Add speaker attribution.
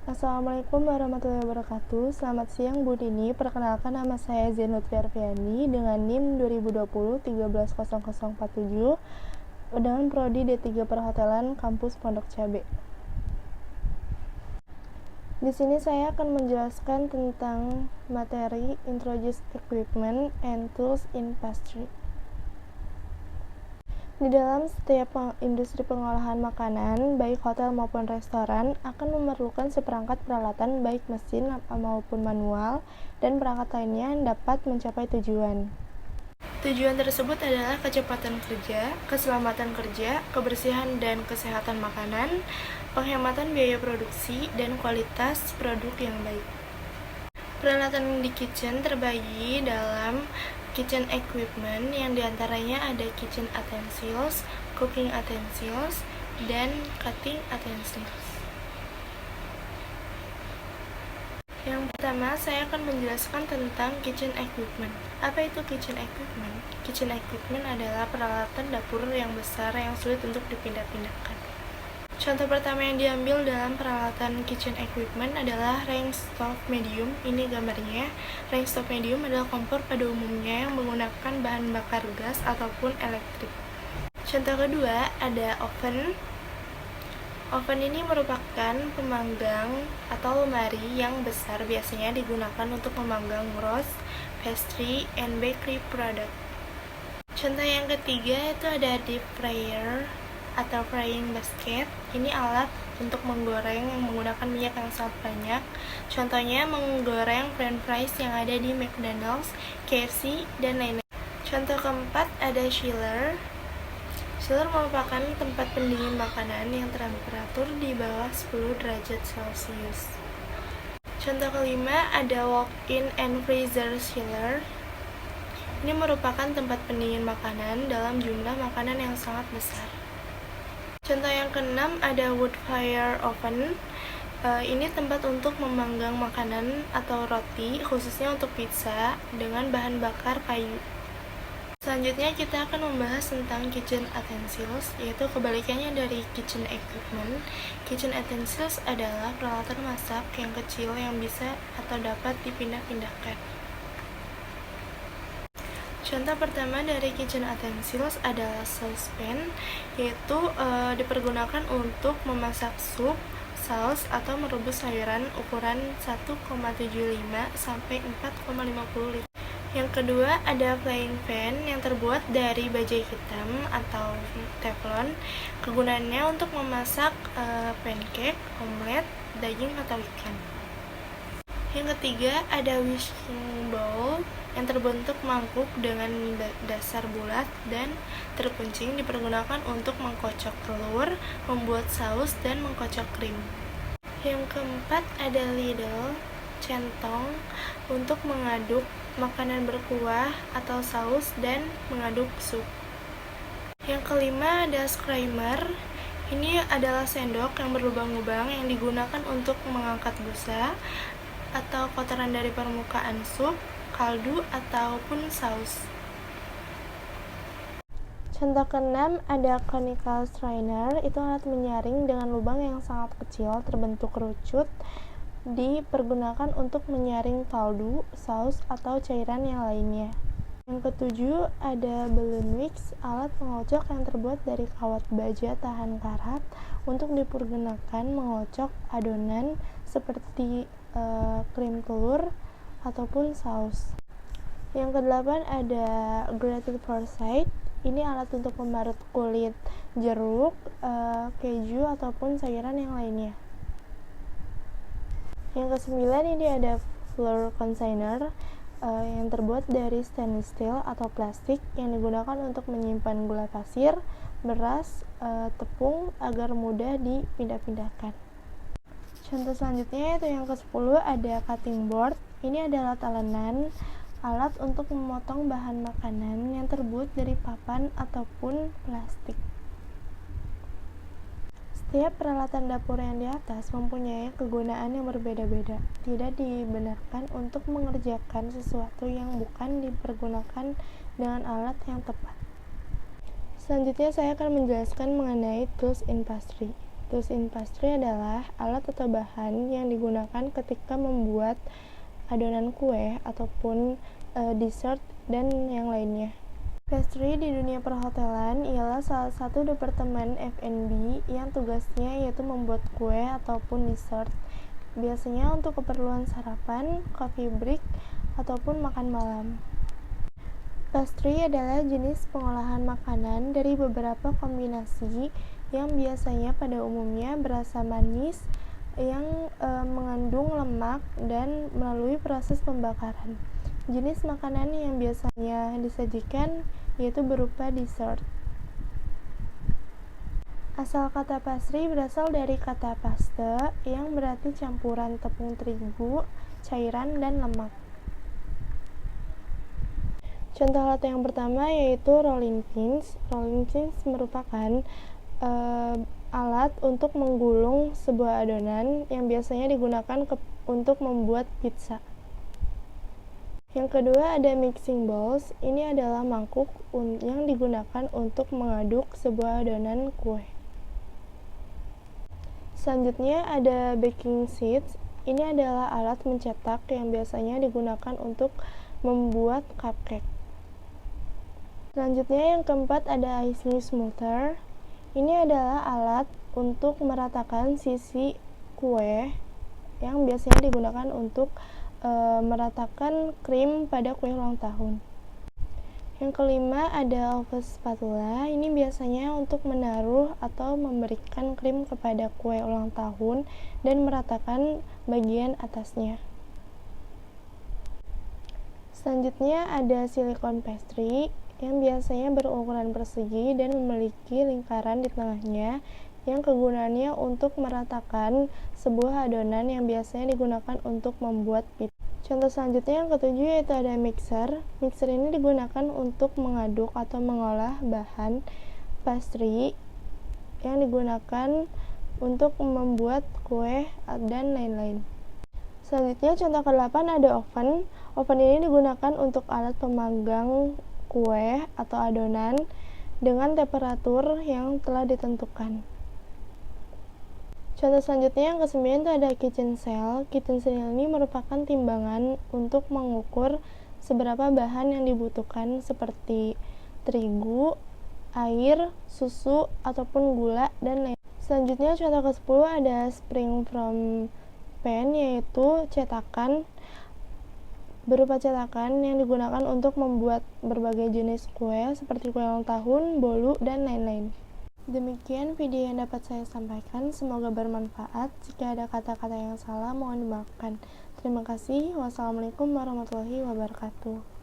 Speaker 1: Assalamualaikum warahmatullahi wabarakatuh. Selamat siang Bu Dini. Perkenalkan, nama saya Zenutri Arfiani dengan NIM 2020 130047 dengan prodi D3 Perhotelan Kampus Pondok Cabe. Di sini saya akan menjelaskan tentang materi Introduce Equipment and Tools in Pastry. Di dalam setiap industri pengolahan makanan, baik hotel maupun restoran, akan memerlukan seperangkat peralatan baik mesin maupun manual dan perangkat lainnya yang dapat mencapai tujuan. Tujuan tersebut adalah kecepatan kerja, keselamatan kerja, kebersihan dan kesehatan makanan, penghematan biaya produksi, dan kualitas produk yang baik. Peralatan di kitchen terbagi dalam kitchen equipment, yang diantaranya ada kitchen utensils, cooking utensils, dan cutting utensils. Yang pertama, saya akan menjelaskan tentang kitchen equipment. Apa itu kitchen equipment? Kitchen equipment adalah peralatan dapur yang besar yang sulit untuk dipindah-pindahkan. Contoh pertama yang diambil dalam peralatan kitchen equipment adalah range stove medium. Ini gambarnya. Range stove medium adalah kompor pada umumnya yang menggunakan bahan bakar gas ataupun elektrik. Contoh kedua ada oven. Oven ini merupakan pemanggang atau lemari yang besar, biasanya digunakan untuk memanggang roast, pastry, and bakery product. Contoh yang ketiga itu ada deep fryer atau frying basket. Ini alat untuk menggoreng yang menggunakan minyak yang sangat banyak. Contohnya menggoreng french fries yang ada di McDonald's, KFC, dan lain-lain. Contoh keempat ada chiller. Chiller merupakan tempat pendingin makanan yang temperatur di bawah 10 derajat Celcius. Contoh kelima ada walk-in and freezer chiller. Ini merupakan tempat pendingin makanan dalam jumlah makanan yang sangat besar. Contoh yang keenam ada wood fire oven. Ini tempat untuk memanggang makanan atau roti, khususnya untuk pizza, dengan bahan bakar kayu. Selanjutnya kita akan membahas tentang kitchen utensils, yaitu kebalikannya dari kitchen equipment. Kitchen utensils adalah peralatan masak yang kecil yang bisa atau dapat dipindah-pindahkan. Contoh pertama dari kitchen utensils adalah saucepan, yaitu dipergunakan untuk memasak sup, saus, atau merebus sayuran ukuran 1,75 sampai 4,50 liter. Yang kedua ada frying pan yang terbuat dari bajai hitam atau teflon. Kegunaannya untuk memasak pancake, omelet, daging atau ikan. Yang ketiga ada wishing bowl yang terbentuk mangkuk dengan dasar bulat dan terpencing, dipergunakan untuk mengkocok telur, membuat saus, dan mengkocok krim. Yang keempat ada ladle, centong untuk mengaduk makanan berkuah atau saus dan mengaduk sup. Yang kelima ada skimmer. Ini adalah sendok yang berlubang-lubang yang digunakan untuk mengangkat busa atau kotoran dari permukaan sup, kaldu, ataupun saus. Contoh keenam ada conical strainer. Itu alat menyaring dengan lubang yang sangat kecil terbentuk kerucut, dipergunakan untuk menyaring kaldu, saus, atau cairan yang lainnya. Yang ketujuh ada balloon wax, alat pengocok yang terbuat dari kawat baja tahan karat untuk dipergunakan mengocok adonan seperti krim telur ataupun saus. Yang kedelapan ada grated forsyth. Ini alat untuk memarut kulit jeruk, keju, ataupun sayuran yang lainnya. Yang kesembilan ini ada flour container yang terbuat dari stainless steel atau plastik yang digunakan untuk menyimpan gula pasir, beras, tepung agar mudah dipindah-pindahkan. Contoh selanjutnya itu yang ke-10 ada cutting board. Ini adalah talenan, alat untuk memotong bahan makanan yang terbuat dari papan ataupun plastik. Setiap peralatan dapur yang di atas mempunyai kegunaan yang berbeda-beda. Tidak dibenarkan untuk mengerjakan sesuatu yang bukan dipergunakan dengan alat yang tepat. Selanjutnya saya akan menjelaskan mengenai tools in pastry. Tools in pastry adalah alat atau bahan yang digunakan ketika membuat adonan kue ataupun dessert dan yang lainnya. Pastry di dunia perhotelan ialah salah satu departemen F&B yang tugasnya yaitu membuat kue ataupun dessert, biasanya untuk keperluan sarapan, coffee break, ataupun makan malam. Pastry adalah jenis pengolahan makanan dari beberapa kombinasi yang biasanya pada umumnya berasa manis yang mengandung lemak dan melalui proses pembakaran. Jenis makanan yang biasanya disajikan yaitu berupa dessert. Asal kata pastry berasal dari kata paste yang berarti campuran tepung terigu, cairan, dan lemak. Contoh alat yang pertama yaitu rolling pins. Rolling pins merupakan alat untuk menggulung sebuah adonan yang biasanya digunakan untuk membuat pizza. Yang kedua ada mixing bowls. Ini adalah mangkuk yang digunakan untuk mengaduk sebuah adonan kue. Selanjutnya ada baking sheets. Ini adalah alat mencetak yang biasanya digunakan untuk membuat cupcake. Selanjutnya yang keempat ada icing smoother. Ini adalah alat untuk meratakan sisi kue yang biasanya digunakan untuk meratakan krim pada kue ulang tahun. Yang kelima ada oven spatula. Ini biasanya untuk menaruh atau memberikan krim kepada kue ulang tahun dan meratakan bagian atasnya. Selanjutnya ada silicone pastry yang biasanya berukuran persegi dan memiliki lingkaran di tengahnya yang kegunaannya untuk meratakan sebuah adonan yang biasanya digunakan untuk membuat pizza. Contoh selanjutnya yang ketujuh yaitu ada mixer. Mixer ini digunakan untuk mengaduk atau mengolah bahan pastry yang digunakan untuk membuat kue dan lain-lain. Selanjutnya contoh ke-8 ada oven. Oven ini digunakan untuk alat pemanggang kue atau adonan dengan temperatur yang telah ditentukan. Contoh selanjutnya yang ke-9 itu ada kitchen scale. Kitchen scale ini merupakan timbangan untuk mengukur seberapa bahan yang dibutuhkan seperti terigu, air, susu, ataupun gula, dan lain. Selanjutnya contoh ke-10 ada spring from pan, yaitu cetakan berupa cetakan yang digunakan untuk membuat berbagai jenis kue seperti kue ulang tahun, bolu, dan lain-lain. Demikian video yang dapat saya sampaikan, semoga bermanfaat. Jika ada kata-kata yang salah mohon dimaafkan. Terima kasih. Wassalamualaikum warahmatullahi wabarakatuh.